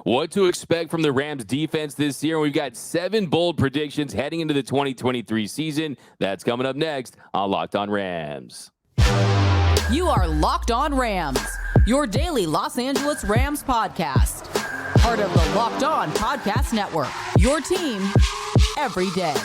What to expect from the Rams defense this year. We've got 7 bold predictions heading into the 2023 season. That's coming up next on Locked On Rams. You are Locked On Rams, your daily Los Angeles Rams podcast. Part of the Locked On Podcast Network, your team every day.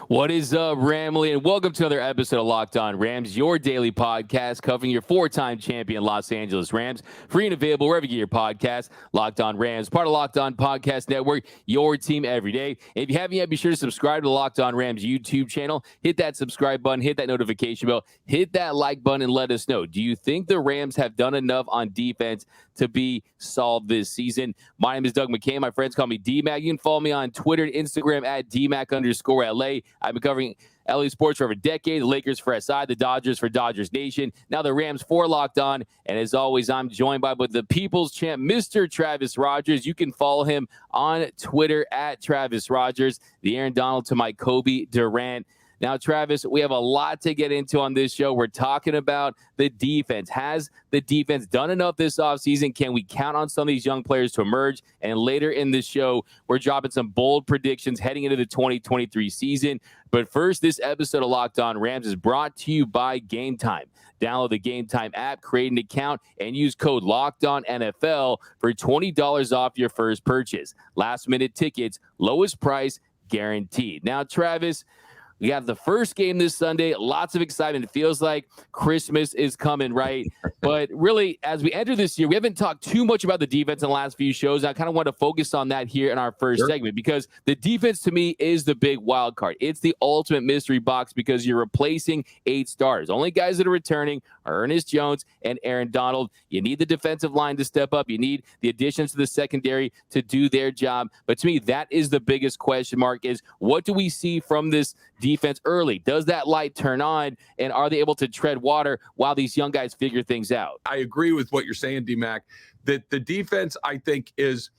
What is up, Ramley? And welcome to another episode of Locked On Rams, your daily podcast covering your 4-time champion Los Angeles Rams. Free and available wherever you get your podcast. Locked On Rams, part of Locked On Podcast Network, your team every day. And if you haven't yet, be sure to subscribe to the Locked On Rams YouTube channel. Hit that subscribe button, hit that notification bell, hit that like button, and let us know. Do you think the Rams have done enough on defense to be solved this season? My name is Doug McCain. My friends call me D-Mac. You can follow me on Twitter and Instagram at DMac_LA. I've been covering LA sports for over a decade, the Lakers for SI, the Dodgers for Dodgers Nation, now the Rams for Locked On. And as always, I'm joined by the people's champ, Mr. Travis Rogers. You can follow him on Twitter at Travis Rogers, the Aaron Donald to my Cobie Durant. Now, Travis, we have a lot to get into on this show. We're talking about the defense. Has the defense done enough this offseason? Can we count on some of these young players to emerge? And later in the show, we're dropping some bold predictions heading into the 2023 season. But first, this episode of Locked On Rams is brought to you by Gametime. Download the Gametime app, create an account, and use code LOCKEDONNFL for $20 off your first purchase. Last-minute tickets, lowest price guaranteed. Now, Travis, we got the first game this Sunday. Lots of excitement. It feels like Christmas is coming, right? But really, as we enter this year, we haven't talked too much about the defense in the last few shows. I kind of want to focus on that here in our first segment because the defense, to me, is the big wild card. It's the ultimate mystery box because you're replacing 8 starters. Only guys that are returning are Errnes Jones and Aaron Donald. You need the defensive line to step up. You need the additions to the secondary to do their job. But to me, that is the biggest question mark is what do we see from this defense early? Does that light turn on, and are they able to tread water while these young guys figure things out? I agree with what you're saying, D-Mac, that the defense, I think, is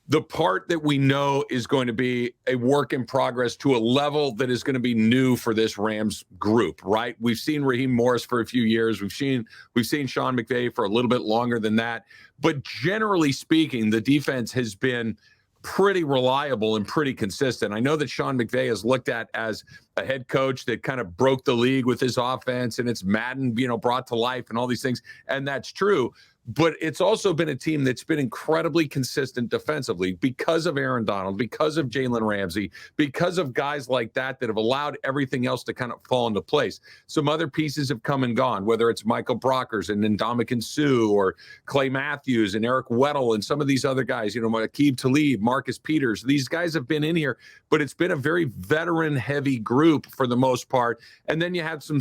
the part that we know is going to be a work in progress to a level that is going to be new for this Rams group, right? We've seen Raheem Morris for a few years. We've seen Sean McVay for a little bit longer than that. But generally speaking, the defense has been pretty reliable and pretty consistent. I know that Sean McVay is looked at as a head coach that kind of broke the league with his offense, and it's Madden, brought to life and all these things. And that's true. But it's also been a team that's been incredibly consistent defensively because of Aaron Donald, because of Jalen Ramsey, because of guys like that have allowed everything else to kind of fall into place. Some other pieces have come and gone, whether it's Michael Brockers and Ndamukong Suh or Clay Matthews and Eric Weddle and some of these other guys, Aqib Talib, Marcus Peters. These guys have been in here, but it's been a very veteran-heavy group for the most part. And then you have some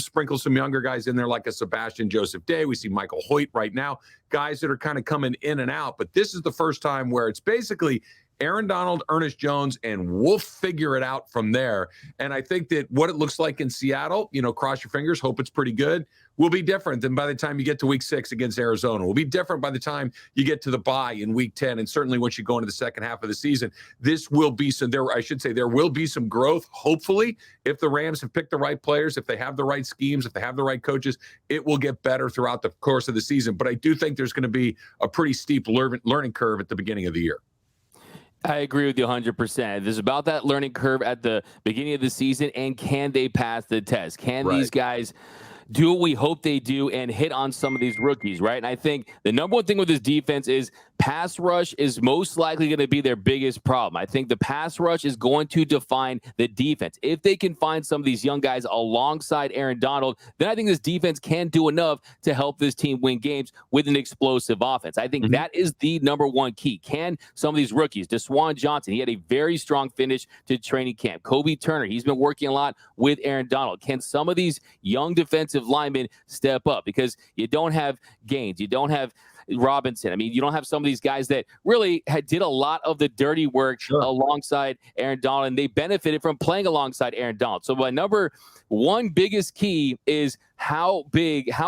younger guys in there like a Sebastian Joseph Day. We see Michael Hoyt right now. Guys that are kind of coming in and out, but this is the first time where it's basically Aaron Donald, Errnes Jones, and we'll figure it out from there. And I think that what it looks like in Seattle, cross your fingers, hope it's pretty good, will be different than by the time you get to week 6 against Arizona. Will be different by the time you get to the bye in week 10. And certainly once you go into the second half of the season, there will be some growth. Hopefully, if the Rams have picked the right players, if they have the right schemes, if they have the right coaches, it will get better throughout the course of the season. But I do think there's going to be a pretty steep learning curve at the beginning of the year. I agree with you 100%. There's about that learning curve at the beginning of the season, and can they pass the test? Can these guys do what we hope they do and hit on some of these rookies, right? And I think the number one thing with this defense is pass rush is most likely going to be their biggest problem. I think the pass rush is going to define the defense. If they can find some of these young guys alongside Aaron Donald, then I think this defense can do enough to help this team win games with an explosive offense. I think that is the number one key. Can some of these rookies, Desjuan Johnson, he had a very strong finish to training camp. Kobe Turner, he's been working a lot with Aaron Donald. Can some of these young defensive linemen step up? Because you don't have Gaines, you don't have Robinson. I mean, you don't have some of these guys that really did a lot of the dirty work alongside Aaron Donald, and they benefited from playing alongside Aaron Donald. So my number one biggest key is how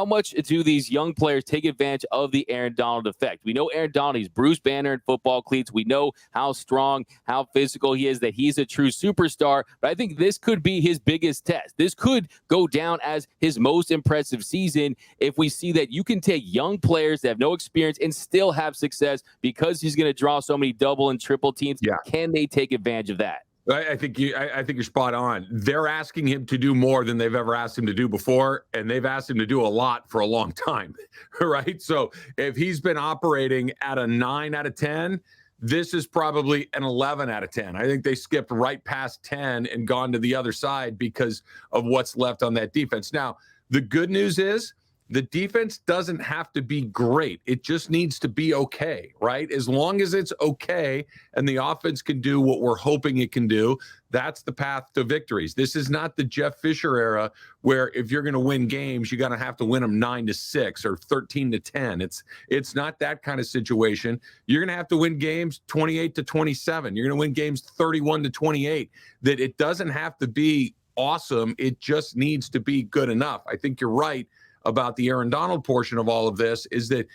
much do these young players take advantage of the Aaron Donald effect? We know Aaron Donald, he's Bruce Banner in football cleats. We know how strong, how physical he is, that he's a true superstar. But I think this could be his biggest test. This could go down as his most impressive season if we see that you can take young players that have no experience and still have success because he's going to draw so many double and triple teams. Yeah. Can they take advantage of that? I think you're spot on. They're asking him to do more than they've ever asked him to do before, and they've asked him to do a lot for a long time, right? So if he's been operating at a 9 out of 10, this is probably an 11 out of 10. I think they skipped right past 10 and gone to the other side because of what's left on that defense. Now, the good news is the defense doesn't have to be great. It just needs to be okay, right? As long as it's okay and the offense can do what we're hoping it can do, that's the path to victories. This is not the Jeff Fisher era where if you're going to win games, you're going to have to win them 9-6 or 13-10. It's not that kind of situation. You're going to have to win games 28-27. You're going to win games 31-28. That it doesn't have to be awesome. It just needs to be good enough. I think you're right about the Aaron Donald portion of all of this is that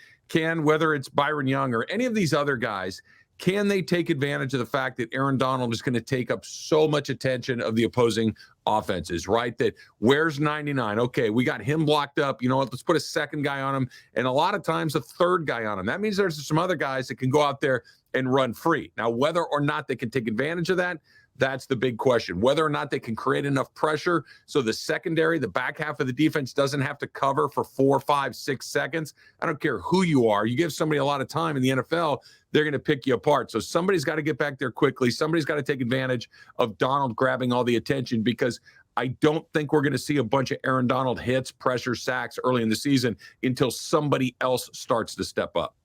whether it's Byron Young or any of these other guys, can they take advantage of the fact that Aaron Donald is going to take up so much attention of the opposing offenses, right? That where's 99? Okay, we got him blocked up. You know what? Let's put a second guy on him. And a lot of times a third guy on him. That means there's some other guys that can go out there and run free. Now, whether or not they can take advantage of that, that's the big question. Whether or not they can create enough pressure so the secondary, the back half of the defense doesn't have to cover for 4, 5, 6 seconds. I don't care who you are. You give somebody a lot of time in the NFL, they're going to pick you apart. So somebody's got to get back there quickly. Somebody's got to take advantage of Donald grabbing all the attention because I don't think we're going to see a bunch of Aaron Donald hits, pressure, sacks early in the season until somebody else starts to step up.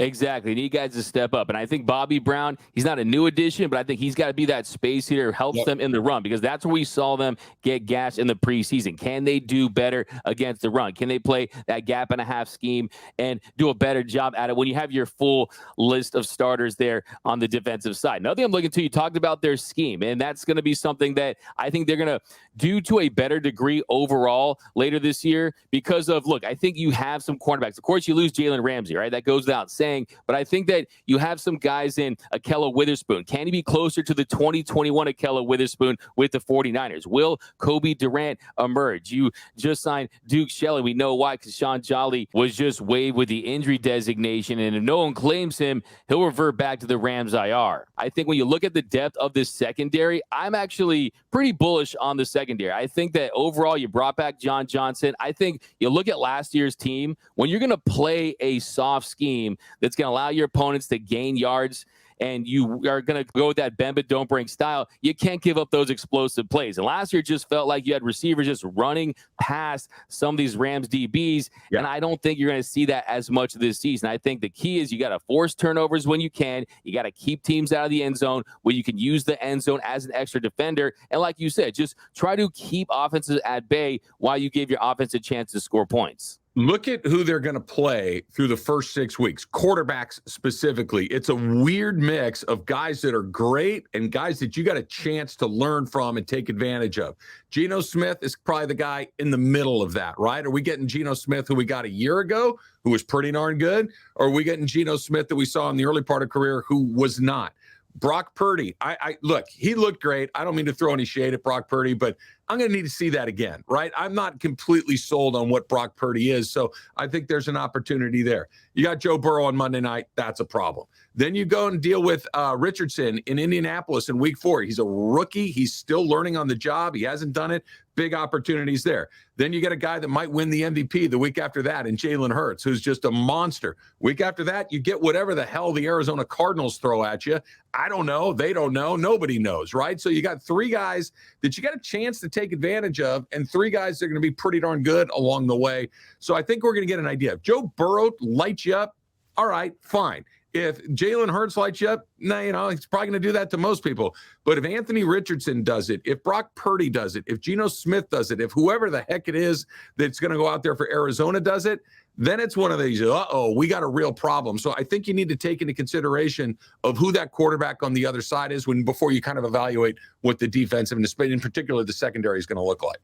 Exactly. Need guys to step up. And I think Bobby Brown, he's not a new addition, but I think he's got to be that space hitter, helps them in the run, because that's where we saw them get gashed in the preseason. Can they do better against the run? Can they play that gap and a half scheme and do a better job at it when you have your full list of starters there on the defensive side? Another thing I'm looking to, you talked about their scheme, and that's going to be something that I think they're going to do to a better degree overall later this year because of, look, I think you have some cornerbacks. Of course, you lose Jalen Ramsey, right? That goes without saying. But I think that you have some guys in Ahkello Witherspoon. Can he be closer to the 2021 Ahkello Witherspoon with the 49ers? Will Cobie Durant emerge? You just signed Duke Shelley. We know why, because Sean Jolly was just waived with the injury designation. And if no one claims him, he'll revert back to the Rams IR. I think when you look at the depth of this secondary, I'm actually pretty bullish on the secondary. I think that overall you brought back John Johnson. I think you look at last year's team, when you're going to play a soft scheme that's going to allow your opponents to gain yards and you are going to go with that bend but don't break style, you can't give up those explosive plays. And last year it just felt like you had receivers just running past some of these Rams DBs, and I don't think you're going to see that as much this season. I think the key is you got to force turnovers when you can. You got to keep teams out of the end zone where you can use the end zone as an extra defender. And like you said, just try to keep offenses at bay while you give your offense a chance to score points. Look at who they're going to play through the first 6 weeks, quarterbacks specifically. It's a weird mix of guys that are great and guys that you got a chance to learn from and take advantage of. Geno Smith is probably the guy in the middle of that, right? Are we getting Geno Smith, who we got a year ago, who was pretty darn good? Or are we getting Geno Smith that we saw in the early part of career who was not? Brock Purdy, I look, he looked great. I don't mean to throw any shade at Brock Purdy, but I'm going to need to see that again, right? I'm not completely sold on what Brock Purdy is, so I think there's an opportunity there. You got Joe Burrow on Monday night. That's a problem. Then you go and deal with Richardson in Indianapolis in week 4. He's a rookie. He's still learning on the job. He hasn't done it. Big opportunities there. Then you get a guy that might win the MVP the week after that in Jalen Hurts, who's just a monster. Week after that, you get whatever the hell the Arizona Cardinals throw at you. I don't know. They don't know. Nobody knows, right? So you got 3 guys that you got a chance to take advantage of and 3 guys that are going to be pretty darn good along the way. So I think we're going to get an idea. If Joe Burrow lights you up, all right, fine. If Jalen Hurts lights you up, he's probably going to do that to most people. But if Anthony Richardson does it, if Brock Purdy does it, if Geno Smith does it, if whoever the heck it is that's going to go out there for Arizona does it, then it's one of these, we got a real problem. So I think you need to take into consideration of who that quarterback on the other side is before you kind of evaluate what the defense, and in particular the secondary, is going to look like.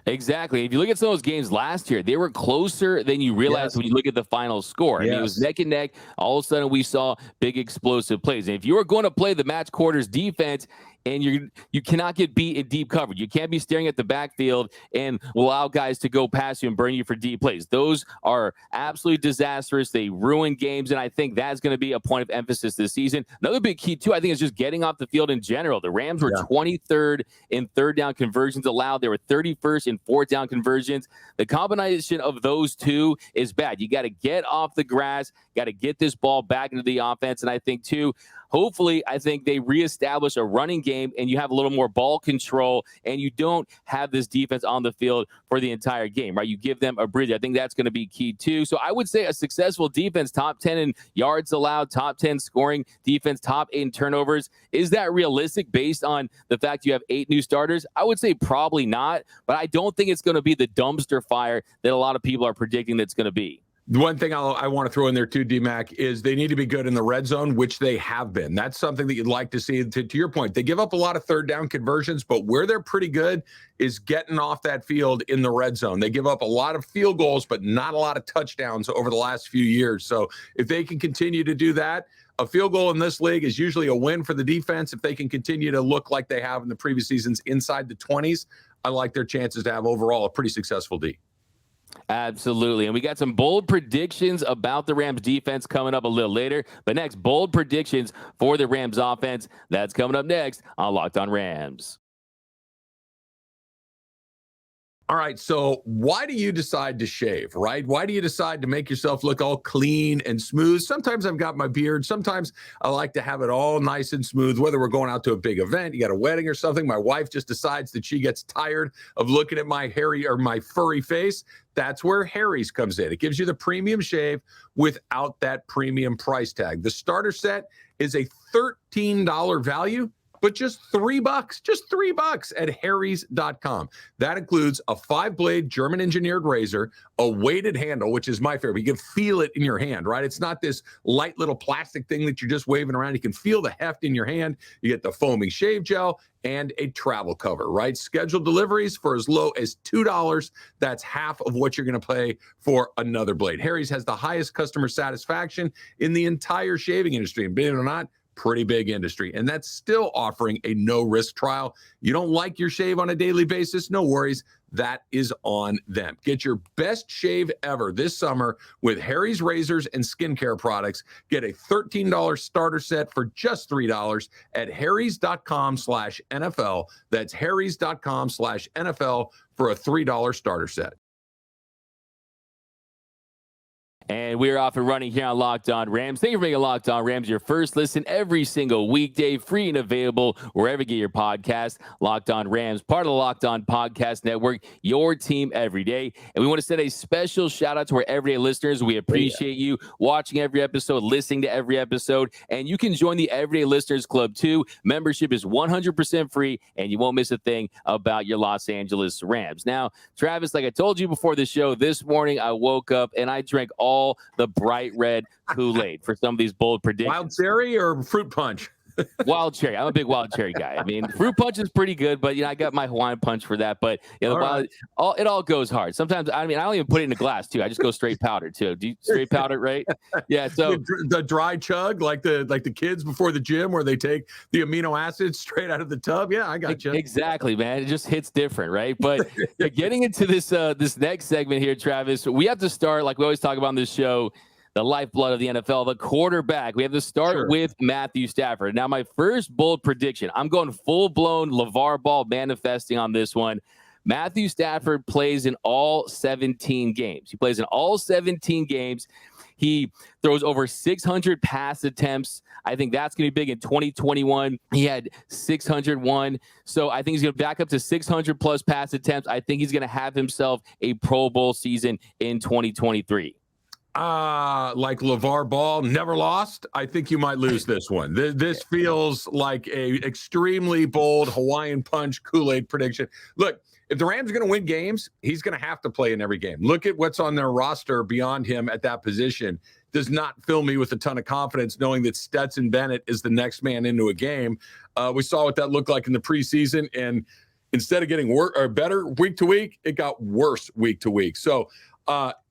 Exactly. If you look at some of those games last year, they were closer than you realize when you look at the final score. I mean, it was neck and neck. All of a sudden, we saw big explosive plays. And if you are going to play the match quarters defense, and you cannot get beat in deep coverage. You can't be staring at the backfield and allow guys to go past you and burn you for deep plays. Those are absolutely disastrous. They ruin games, and I think that's going to be a point of emphasis this season. Another big key, too, I think, is just getting off the field in general. The Rams were 23rd in third down conversions allowed. They were 31st in fourth down conversions. The combination of those two is bad. You got to get off the grass, got to get this ball back into the offense, and I think, too, hopefully, I think they reestablish a running game and you have a little more ball control and you don't have this defense on the field for the entire game, right? You give them a bridge. I think that's going to be key too. So I would say a successful defense, top 10 in yards allowed, top 10 scoring defense, top 8 in turnovers. Is that realistic based on the fact you have 8 new starters? I would say probably not, but I don't think it's going to be the dumpster fire that a lot of people are predicting that's going to be. The one thing I want to throw in there too, D-Mac, is they need to be good in the red zone, which they have been. That's something that you'd like to see. To your point, they give up a lot of third down conversions, but where they're pretty good is getting off that field in the red zone. They give up a lot of field goals, but not a lot of touchdowns over the last few years. So if they can continue to do that, a field goal in this league is usually a win for the defense. If they can continue to look like they have in the previous seasons inside the 20s, I like their chances to have overall a pretty successful D. Absolutely. And we got some bold predictions about the Rams defense coming up a little later. But next, bold predictions for the Rams offense. That's coming up next on Locked On Rams. All right, so why do you decide to shave, right? Why do you decide to make yourself look all clean and smooth? Sometimes I've got my beard. Sometimes I like to have it all nice and smooth, whether we're going out to a big event, you got a wedding or something. My wife just decides that she gets tired of looking at my hairy or my furry face. That's where Harry's comes in. It gives you the premium shave without that premium price tag. The starter set is a $13 value, but just $3 at harrys.com. That includes a 5-blade German engineered razor, a weighted handle, which is my favorite. You can feel it in your hand, right? It's not this light little plastic thing that you're just waving around. You can feel the heft in your hand. You get the foaming shave gel and a travel cover, right? Scheduled deliveries for as low as $2. That's half of what you're going to pay for another blade. Harry's has the highest customer satisfaction in the entire shaving industry. And believe it or not, pretty big industry, and that's still offering a no-risk trial. You don't like your shave on a daily basis? No worries. That is on them. Get your best shave ever this summer with Harry's razors and skincare products. Get a $13 starter set for just $3 at harrys.com/NFL. That's harrys.com/NFL for a $3 starter set. And we're off and running here on Locked On Rams. Thank you for making Locked On Rams your first listen every single weekday, free and available wherever you get your podcast. Locked On Rams, part of the Locked On Podcast Network, your team every day. And we want to send a special shout out to our everyday listeners. We appreciate you watching every episode, listening to every episode. And you can join the Everyday Listeners Club too. Membership is 100% free, and you won't miss a thing about your Los Angeles Rams. Now, Travis, like I told you before the show, this morning I woke up and I drank all the bright red Kool-Aid for some of these bold predictions. Wild cherry or fruit punch? Wild cherry. I'm a big wild cherry guy. I mean, fruit punch is pretty good, but I got my Hawaiian punch for that. But it all goes hard. Sometimes, I don't even put it in a glass too. I just go straight powder too. Do you straight powder, right? Yeah. So the dry chug, like the kids before the gym, where they take the amino acids straight out of the tub. Yeah, I got you. Exactly, man. It just hits different, right? But getting into this next segment here, Travis, we have to start like we always talk about on this show. The lifeblood of the NFL, the quarterback. We have to start with Matthew Stafford. Now, my first bold prediction, I'm going full-blown LeVar Ball manifesting on this one. Matthew Stafford plays in all 17 games. He plays in all 17 games. He throws over 600 pass attempts. I think that's going to be big in 2021. He had 601. So I think he's going to back up to 600-plus pass attempts. I think he's going to have himself a Pro Bowl season in 2023. Like LeVar Ball never lost. I think you might lose this one. This feels like a extremely bold Hawaiian punch Kool-Aid prediction. Look, if the Rams are going to win games, he's going to have to play in every game. Look at what's on their roster beyond him at that position. Does not fill me with a ton of confidence knowing that Stetson Bennett is the next man into a game. We saw what that looked like in the preseason, and instead of getting better week to week, it got worse week to week. So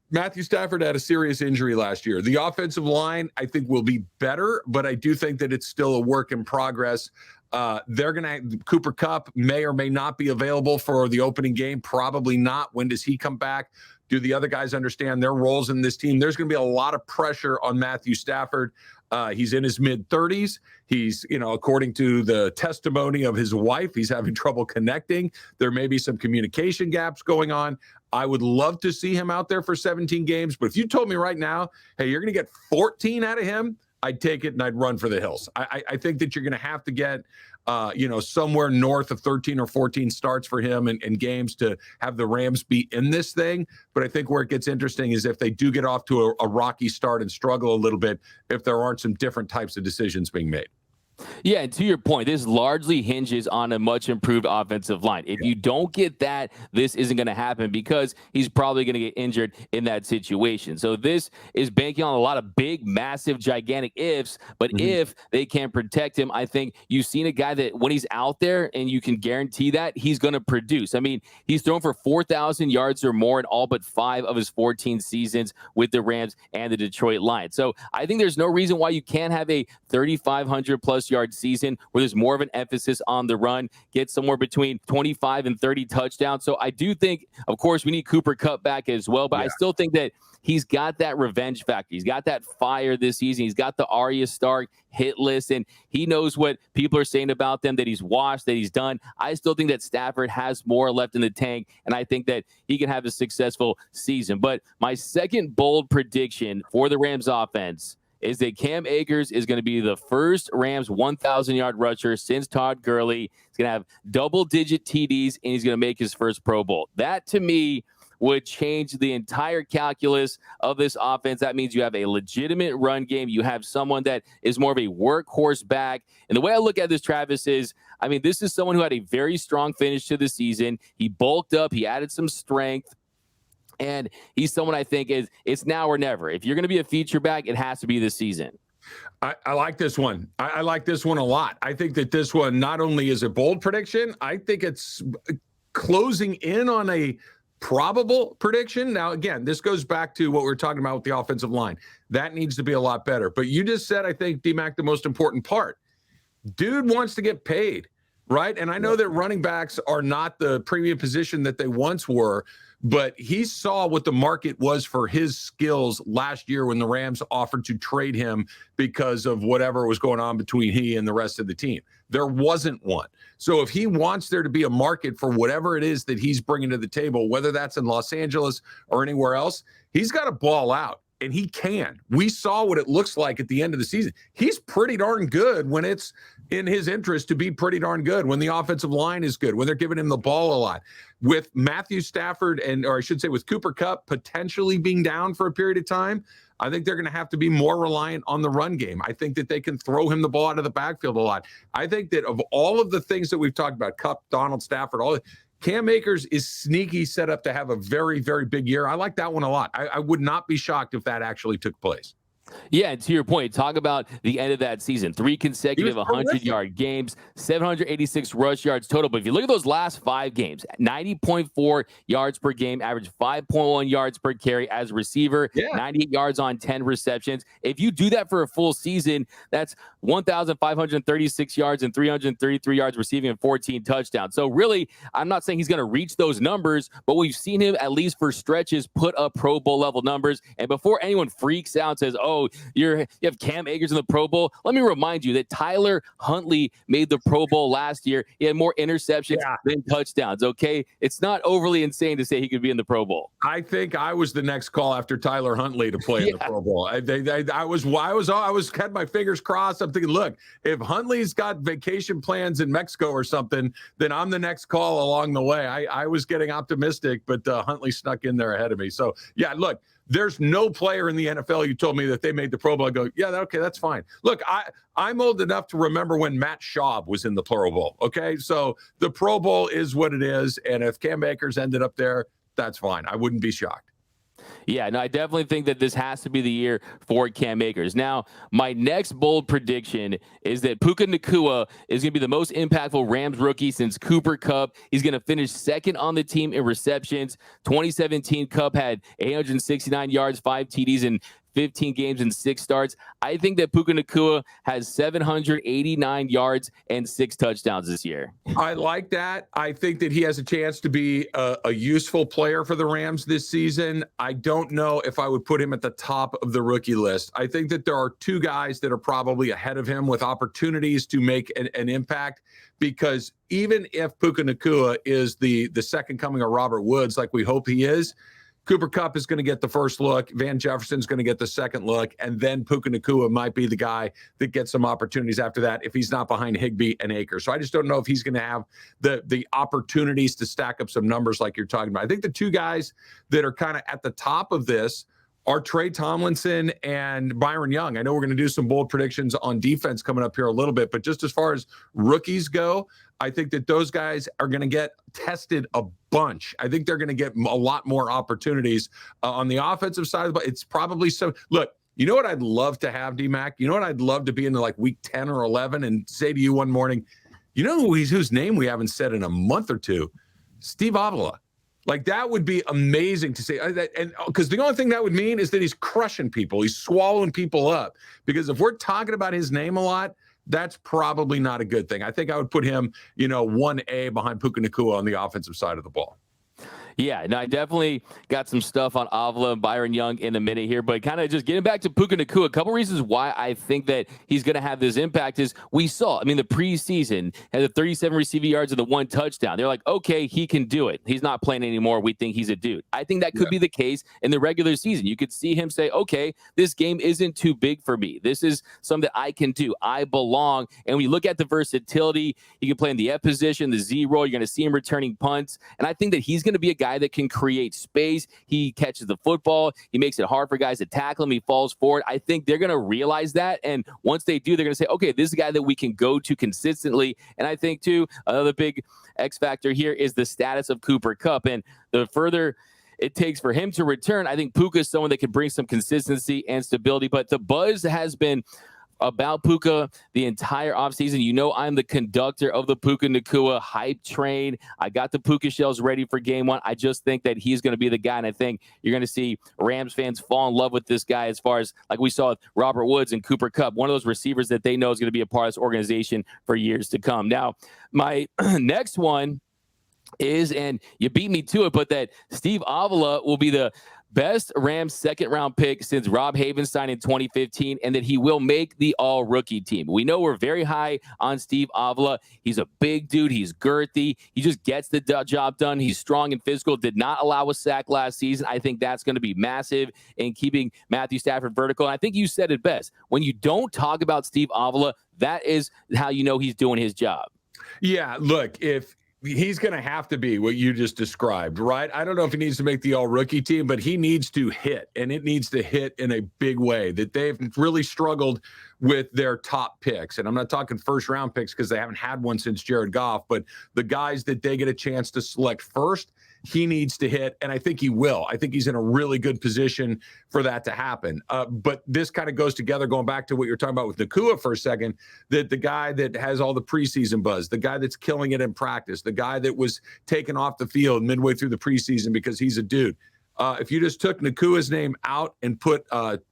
Matthew Stafford had a serious injury last year. The offensive line, I think, will be better, but I do think that it's still a work in progress. They're going to Cooper Kupp may or may not be available for the opening game. Probably not. When does he come back? Do the other guys understand their roles in this team? There's going to be a lot of pressure on Matthew Stafford. He's in his mid-30s. He's, according to the testimony of his wife, he's having trouble connecting. There may be some communication gaps going on. I would love to see him out there for 17 games. But if you told me right now, hey, you're going to get 14 out of him, I'd take it and I'd run for the hills. I think that you're going to have to get, somewhere north of 13 or 14 starts for him and games to have the Rams be in this thing. But I think where it gets interesting is if they do get off to a rocky start and struggle a little bit, if there aren't some different types of decisions being made. Yeah, and to your point, this largely hinges on a much improved offensive line. If you don't get that, this isn't going to happen because he's probably going to get injured in that situation. So this is banking on a lot of big, massive, gigantic ifs. But if they can protect him, I think you've seen a guy that when he's out there and you can guarantee that he's going to produce. I mean, he's thrown for 4,000 yards or more in all but 5 of his 14 seasons with the Rams and the Detroit Lions. So I think there's no reason why you can't have a 3,500 plus yard season where there's more of an emphasis on the run, get somewhere between 25 and 30 touchdowns. So I do think, of course, we need Cooper Kupp back as well, but I still think that he's got that revenge factor. He's got that fire this season. He's got the Arya Stark hit list, and he knows what people are saying about them, that he's washed, that he's done. I still think that Stafford has more left in the tank, and I think that he can have a successful season. But my second bold prediction for the Rams offense is that Cam Akers is going to be the first Rams 1,000-yard rusher since Todd Gurley. He's going to have double-digit TDs, and he's going to make his first Pro Bowl. That, to me, would change the entire calculus of this offense. That means you have a legitimate run game. You have someone that is more of a workhorse back. And the way I look at this, Travis, is, I mean, this is someone who had a very strong finish to the season. He bulked up. He added some strength. And he's someone I think it's now or never. If you're going to be a feature back, it has to be this season. I like this one. I like this one a lot. I think that this one not only is a bold prediction, I think it's closing in on a probable prediction. Now, again, this goes back to what we were talking about with the offensive line. That needs to be a lot better. But you just said, I think, D-Mac, the most important part. Dude wants to get paid, right? And I know that running backs are not the premium position that they once were, but he saw what the market was for his skills last year when the Rams offered to trade him because of whatever was going on between he and the rest of the team. There wasn't one. So if he wants there to be a market for whatever it is that he's bringing to the table, whether that's in Los Angeles or anywhere else, he's got to ball out. And he can. We saw what it looks like at the end of the season. He's pretty darn good when it's in his interest to be pretty darn good, when the offensive line is good, when they're giving him the ball a lot. With Matthew Stafford or I should say with Cooper Kupp potentially being down for a period of time, I think they're going to have to be more reliant on the run game. I think that they can throw him the ball out of the backfield a lot. I think that of all of the things that we've talked about, Kupp, Donald, Stafford, Cam Akers is sneaky set up to have a very, very big year. I like that one a lot. I would not be shocked if that actually took place. Yeah, and to your point, talk about the end of that season. 3 consecutive 100-yard games, 786 rush yards total. But if you look at those last 5 games, 90.4 yards per game, average 5.1 yards per carry as a receiver, 98 yards on 10 receptions. If you do that for a full season, that's 1,536 yards and 333 yards receiving and 14 touchdowns. So really, I'm not saying he's going to reach those numbers, but we've seen him, at least for stretches, put up Pro Bowl level numbers. And before anyone freaks out and says, oh, you have Cam Akers in the Pro Bowl, let me remind you that Tyler Huntley made the Pro Bowl last year. He had more interceptions than touchdowns, okay? It's not overly insane to say he could be in the Pro Bowl. I think I was the next call after Tyler Huntley to play in the Pro Bowl. I had my fingers crossed. I'm thinking, look, if Huntley's got vacation plans in Mexico or something, then I'm the next call along the way. I was getting optimistic, but Huntley snuck in there ahead of me. So, yeah, look, there's no player in the NFL you told me that they made the Pro Bowl. I go, yeah, okay, that's fine. Look, I'm old enough to remember when Matt Schaub was in the Pro Bowl, okay? So the Pro Bowl is what it is, and if Cam Akers ended up there, that's fine. I wouldn't be shocked. Yeah, no, I definitely think that this has to be the year for Cam Akers. Now, my next bold prediction is that Puka Nacua is going to be the most impactful Rams rookie since Cooper Kupp. He's going to finish second on the team in receptions. 2017, Kupp had 869 yards, 5 TDs, and 15 games and 6 starts. I think that Puka Nacua has 789 yards and 6 touchdowns this year. I like that. I think that he has a chance to be a useful player for the Rams this season. I don't know if I would put him at the top of the rookie list. I think that there are 2 guys that are probably ahead of him with opportunities to make an impact, because even if Puka Nacua is the second coming of Robert Woods, like we hope he is, Cooper Kupp is going to get the first look. Van Jefferson's going to get the second look. And then Puka Nacua might be the guy that gets some opportunities after that if he's not behind Higbee and Akers. So I just don't know if he's going to have the opportunities to stack up some numbers like you're talking about. I think the 2 guys that are kind of at the top of this are Trey Tomlinson and Byron Young. I know we're going to do some bold predictions on defense coming up here a little bit, but just as far as rookies go, I think that those guys are going to get tested a bunch. I think they're going to get a lot more opportunities on the offensive side. But it's probably so. Look, you know what I'd love to have, D-Mac? You know what I'd love to be in like week 10 or 11 and say to you one morning, you know whose name we haven't said in a month or two? Steve Avila. Like, that would be amazing to say. And because the only thing that would mean is that he's crushing people. He's swallowing people up. Because if we're talking about his name a lot, that's probably not a good thing. I think I would put him, 1A behind Puka Nacua on the offensive side of the ball. Yeah, no, I definitely got some stuff on Avila and Byron Young in a minute here, but kind of just getting back to Puka Nacua, a couple reasons why I think that he's going to have this impact is we saw, the preseason had the 37 receiving yards and the 1 touchdown. They're like, okay, he can do it. He's not playing anymore. We think he's a dude. I think that could be the case in the regular season. You could see him say, okay, this game isn't too big for me. This is something that I can do. I belong. And when you look at the versatility, he can play in the F position, the Z role. You're going to see him returning punts. And I think that he's going to be a guy that can create space. He catches the football. He makes it hard for guys to tackle him. He falls forward. I think they're going to realize that. And once they do, they're going to say, okay, this is a guy that we can go to consistently. And I think, too, another big X factor here is the status of Cooper Kupp. And the further it takes for him to return, I think Puka is someone that can bring some consistency and stability. But the buzz has been about Puka the entire offseason. I'm the conductor of the Puka Nacua hype train. I got the Puka shells ready for game 1. I just think that he's going to be the guy, and I think you're going to see Rams fans fall in love with this guy as far as like we saw with Robert Woods and Cooper Kupp, one of those receivers that they know is going to be a part of this organization for years to come. Now, my next one is, and you beat me to it, but that Steve Avila will be the best Rams second-round pick since Rob Havenstein in 2015, and that he will make the all-rookie team. We know we're very high on Steve Avila. He's a big dude. He's girthy. He just gets the job done. He's strong and physical. Did not allow a sack last season. I think that's going to be massive in keeping Matthew Stafford vertical. And I think you said it best. When you don't talk about Steve Avila, that is how you know he's doing his job. Yeah, look, if he's going to have to be what you just described, right? I don't know if he needs to make the all-rookie team, but he needs to hit, and it needs to hit in a big way. That they've really struggled with their top picks. And I'm not talking first-round picks because they haven't had one since Jared Goff, but the guys that they get a chance to select first, he needs to hit, and I think he will. I think he's in a really good position for that to happen. But this kind of goes together, going back to what you're talking about with Nacua for a second, that the guy that has all the preseason buzz, the guy that's killing it in practice, the guy that was taken off the field midway through the preseason because he's a dude. If you just took Nakua's name out and put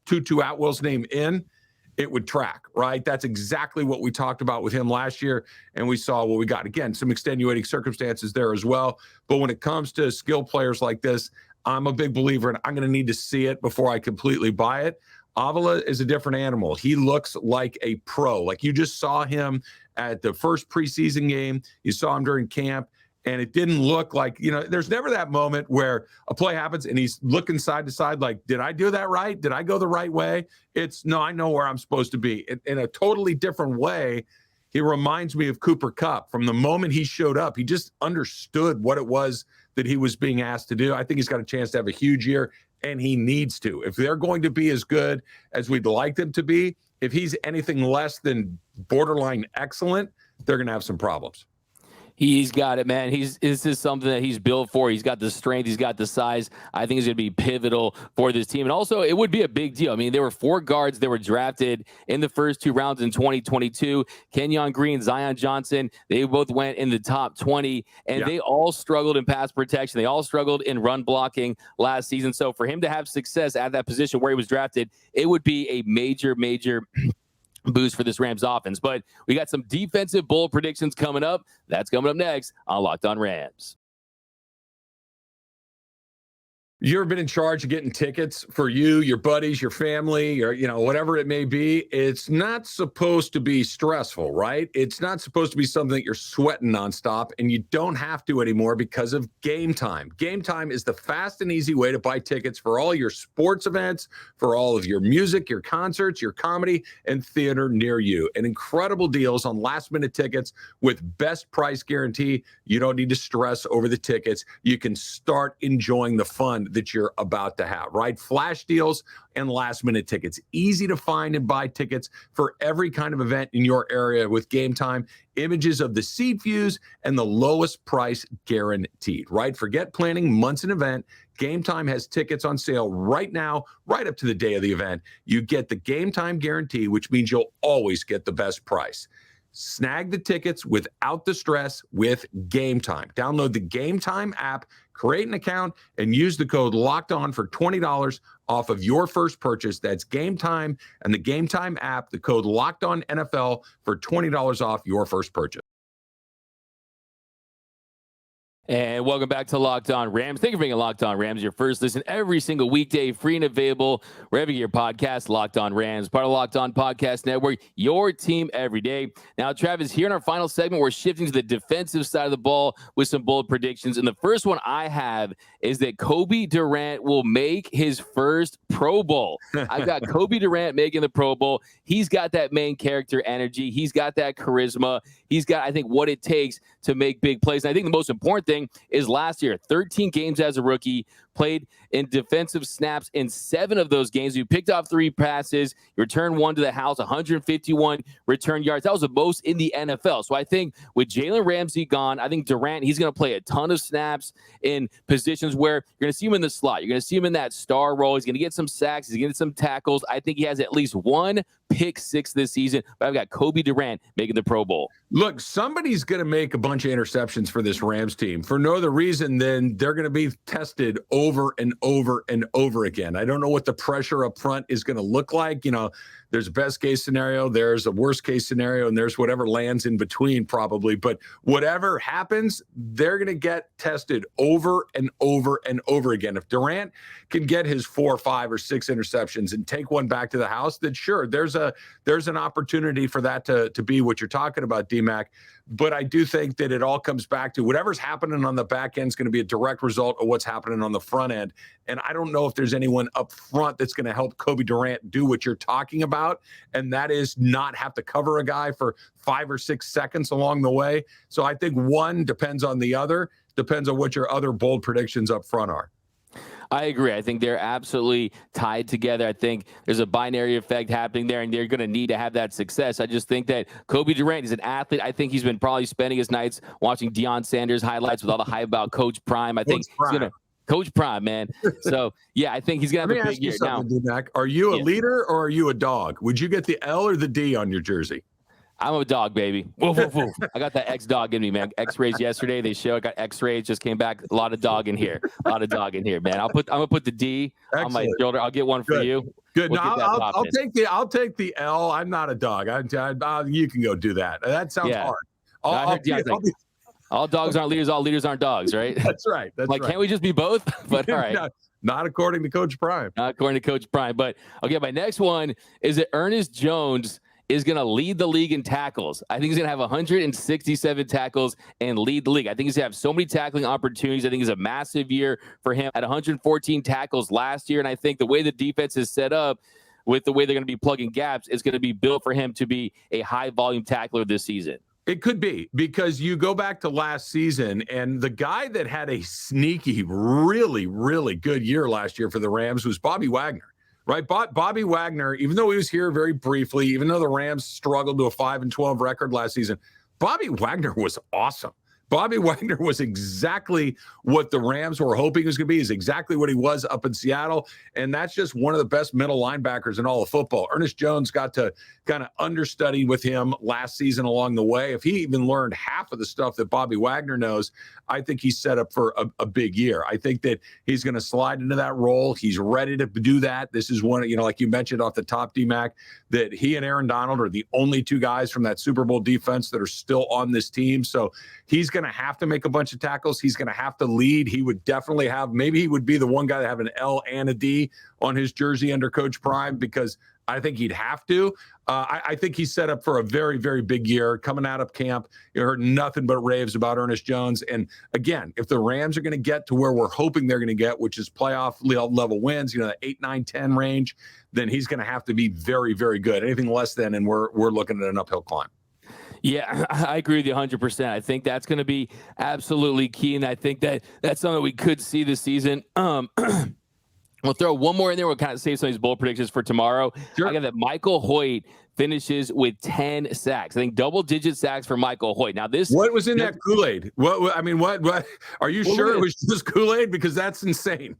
Tutu Atwell's name in, it would track, right? That's exactly what we talked about with him last year, and we saw what we got. Again, some extenuating circumstances there as well. But when it comes to skill players like this, I'm a big believer, and I'm going to need to see it before I completely buy it. Avila is a different animal. He looks like a pro. Like, you just saw him at the first preseason game. You saw him during camp. And it didn't look like, there's never that moment where a play happens and he's looking side to side like, did I do that right? Did I go the right way? It's, no, I know where I'm supposed to be. In a totally different way, he reminds me of Cooper Kupp. From the moment he showed up, he just understood what it was that he was being asked to do. I think he's got a chance to have a huge year, and he needs to. If they're going to be as good as we'd like them to be, if he's anything less than borderline excellent, they're going to have some problems. He's got it, man. This is something that he's built for. He's got the strength. He's got the size. I think he's going to be pivotal for this team. And also, it would be a big deal. I mean, there were 4 guards that were drafted in the first 2 rounds in 2022. Kenyon Green, Zion Johnson, they both went in the top 20, and they all struggled in pass protection. They all struggled in run blocking last season. So for him to have success at that position where he was drafted, it would be a major boost for this Rams offense. But we got some defensive bold predictions coming up. That's coming up next on Locked On Rams. You ever been in charge of getting tickets for you, your buddies, your family, or, whatever it may be? It's not supposed to be stressful, right? It's not supposed to be something that you're sweating nonstop, and you don't have to anymore because of Gametime. Gametime is the fast and easy way to buy tickets for all your sports events, for all of your music, your concerts, your comedy, and theater near you. And incredible deals on last-minute tickets with best price guarantee. You don't need to stress over the tickets. You can start enjoying the fun that you're about to have, right? Flash deals and last-minute tickets. Easy to find and buy tickets for every kind of event in your area with Gametime. Images of the seat views and the lowest price guaranteed, right? Forget planning months in event. Gametime has tickets on sale right now, right up to the day of the event. You get the Gametime guarantee, which means you'll always get the best price. Snag the tickets without the stress with Gametime. Download the Gametime app, create an account, and use the code LOCKEDON for $20 off of your first purchase. That's Gametime and the Gametime app, the code LOCKEDONNFL for $20 off your first purchase. And welcome back to Locked On Rams. Thank you for being Locked On Rams, your first listen every single weekday, free and available wherever you get your podcast. Locked On Rams, part of Locked On Podcast Network, your team every day. Now, Travis, here in our final segment, we're shifting to the defensive side of the ball with some bold predictions. And the first one I have is that Cobie Durant will make his first Pro Bowl. I've got Cobie Durant making the Pro Bowl. He's got that main character energy. He's got that charisma. He's got, I think, what it takes to make big plays. And I think the most important thing is last year, 13 games as a rookie, played in defensive snaps in 7 of those games. You picked off 3 passes, you returned 1 to the house, 151 return yards. That was the most in the NFL. So I think with Jalen Ramsey gone, I think Durant, he's going to play a ton of snaps in positions where you're going to see him in the slot. You're going to see him in that star role. He's going to get some sacks. He's going to get some tackles. I think he has at least 1 pick 6 this season. But I've got Cobie Durant making the Pro Bowl. Look, somebody's going to make a bunch of interceptions for this Rams team for no other reason than they're going to be tested over and over and over again. I don't know what the pressure up front is going to look like. There's a best case scenario, there's a worst case scenario, and there's whatever lands in between probably. But whatever happens, they're going to get tested over and over and over again. If Durant can get his 4, 5, or 6 interceptions and take one back to the house, then sure, there's an opportunity for that to be what you're talking about, D-Mac. But I do think that it all comes back to whatever's happening on the back end is going to be a direct result of what's happening on the front end. And I don't know if there's anyone up front that's going to help Cobie Durant do what you're talking about, and that is not have to cover a guy for 5 or 6 seconds along the way. So I think one depends on the other, depends on what your other bold predictions up front are. I agree. I think they're absolutely tied together. I think there's a binary effect happening there, and they're going to need to have that success. I just think that Cobie Durant is an athlete. I think he's been probably spending his nights watching Deion Sanders highlights with all the hype about Coach Prime. I think he's going to Coach Prime, man. So, yeah, I think he's going to have a big year now. D-Mac, are you a leader or are you a dog? Would you get the L or the D on your jersey? I'm a dog, baby. Woof, woof, woof. I got that X-dog in me, man. X-rays yesterday. They show I got X-rays. Just came back. A lot of dog in here. A lot of dog in here, man. I'm gonna put the D on my shoulder. I'll get one for you. Good. We'll I'll take the L. I'm not a dog. You can go do that. That sounds hard. All dogs aren't leaders. All leaders aren't dogs, right? That's right. Can't we just be both? But all right. No, not according to Coach Prime. Not according to Coach Prime. But okay, my next one is that Errnes Jones is going to lead the league in tackles. I think he's going to have 167 tackles and lead the league. I think he's going to have so many tackling opportunities. I think it's a massive year for him at 114 tackles last year. And I think the way the defense is set up with the way they're going to be plugging gaps is going to be built for him to be a high volume tackler this season. It could be, because you go back to last season, and the guy that had a sneaky, really, really good year last year for the Rams was Bobby Wagner. Right, Bobby Wagner, even though he was here very briefly, even though the Rams struggled to a 5-12 record last season, Bobby Wagner was awesome. Bobby Wagner was exactly what the Rams were hoping he was going to be. Is exactly what he was up in Seattle. And that's just one of the best middle linebackers in all of football. Errnes Jones got to kind of understudy with him last season along the way. If he even learned half of the stuff that Bobby Wagner knows, I think he's set up for a big year. I think that he's going to slide into that role. He's ready to do that. This is one, like you mentioned off the top, D-Mac, that he and Aaron Donald are the only two guys from that Super Bowl defense that are still on this team. So he's going to have to make a bunch of tackles. He's going to have to lead. He would definitely maybe he would be the one guy to have an L and a D on his jersey under Coach Prime, because I think he'd have to. I think he's set up for a very, very big year coming out of camp. You heard nothing but raves about Errnes Jones. And again, if the Rams are going to get to where we're hoping they're going to get, which is playoff level wins, the 8, 9, 10 range, then he's going to have to be very, very good. Anything less than, and we're looking at an uphill climb. Yeah, I agree with you 100%. I think that's going to be absolutely key, and I think that's something we could see this season. We'll throw one more in there. We'll kind of save some of these bold predictions for tomorrow. Sure. I got that Michael Hoyt finishes with 10 sacks. I think double-digit sacks for Michael Hoyt. Now, what was in that Kool-Aid? What are you sure it was just Kool-Aid? Because that's insane.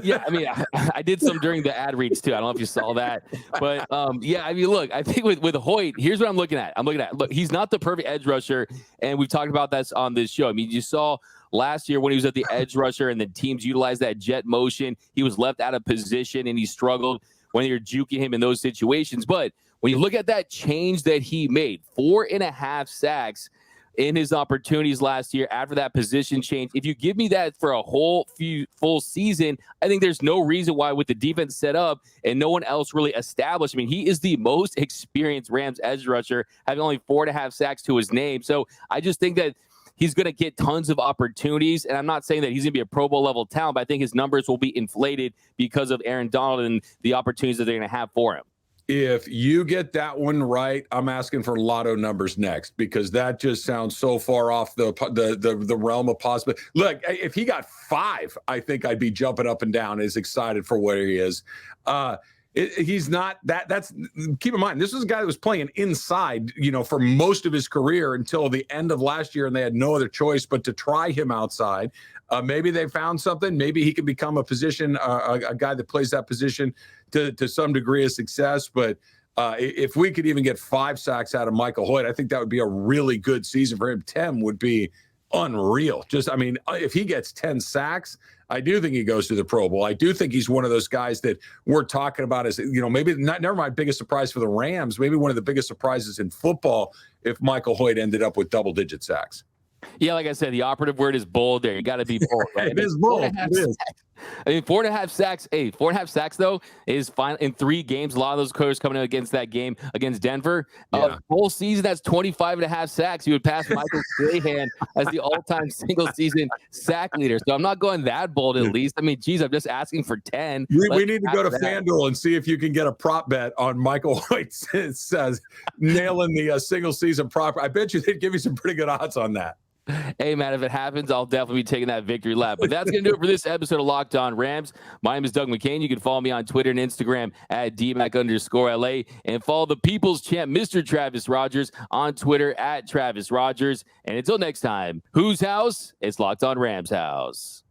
Yeah, I mean, I did some during the ad reads too. I don't know if you saw that, but yeah, I mean, look, I think with Hoyt, here's what I'm looking at. Look, he's not the perfect edge rusher, and we've talked about that on this show. I mean, you saw last year when he was at the edge rusher and the teams utilized that jet motion, he was left out of position and he struggled when you're juking him in those situations. But when you look at that change that he made, 4.5 sacks in his opportunities last year after that position change. If you give me that for a full season, I think there's no reason why, with the defense set up and no one else really established. I mean, he is the most experienced Rams edge rusher, having only 4.5 sacks to his name. So I just think that he's going to get tons of opportunities. And I'm not saying that he's going to be a Pro Bowl level talent, but I think his numbers will be inflated because of Aaron Donald and the opportunities that they're going to have for him. If you get that one right, I'm asking for lotto numbers next, because that just sounds so far off the realm of possible. Look, if he got 5, I think I'd be jumping up and down, as excited for where he is. He's not that. That's, keep in mind, this was a guy that was playing inside, for most of his career until the end of last year, and they had no other choice but to try him outside. Maybe they found something. Maybe he could become a guy that plays that position to some degree of success. But if we could even get 5 sacks out of Michael Hoyt, I think that would be a really good season for him. 10 would be unreal. If he gets 10 sacks, I do think he goes to the Pro Bowl. I do think he's one of those guys that we're talking about as, maybe never my biggest surprise for the Rams, maybe one of the biggest surprises in football if Michael Hoyt ended up with double-digit sacks. Yeah, like I said, the operative word is bold there. You got to be bold, right? It is bold. It is. I mean, 4.5 sacks. Hey, 4.5 sacks, though, is fine in 3 games. A lot of those quarters coming in against that game against Denver. Whole season, that's 25.5 sacks. You would pass Michael Strahan as the all-time single-season sack leader. So I'm not going that bold, at least. I mean, geez, I'm just asking for 10. We need to go to FanDuel and see if you can get a prop bet on Michael Hoyt nailing the single-season prop. I bet you they'd give you some pretty good odds on that. Hey, man, if it happens, I'll definitely be taking that victory lap. But that's going to do it for this episode of Locked On Rams. My name is Doug McCain. You can follow me on Twitter and Instagram at DMAC_LA. And follow the people's champ, Mr. Travis Rogers, on Twitter at Travis Rogers. And until next time, whose house? It's Locked On Rams house.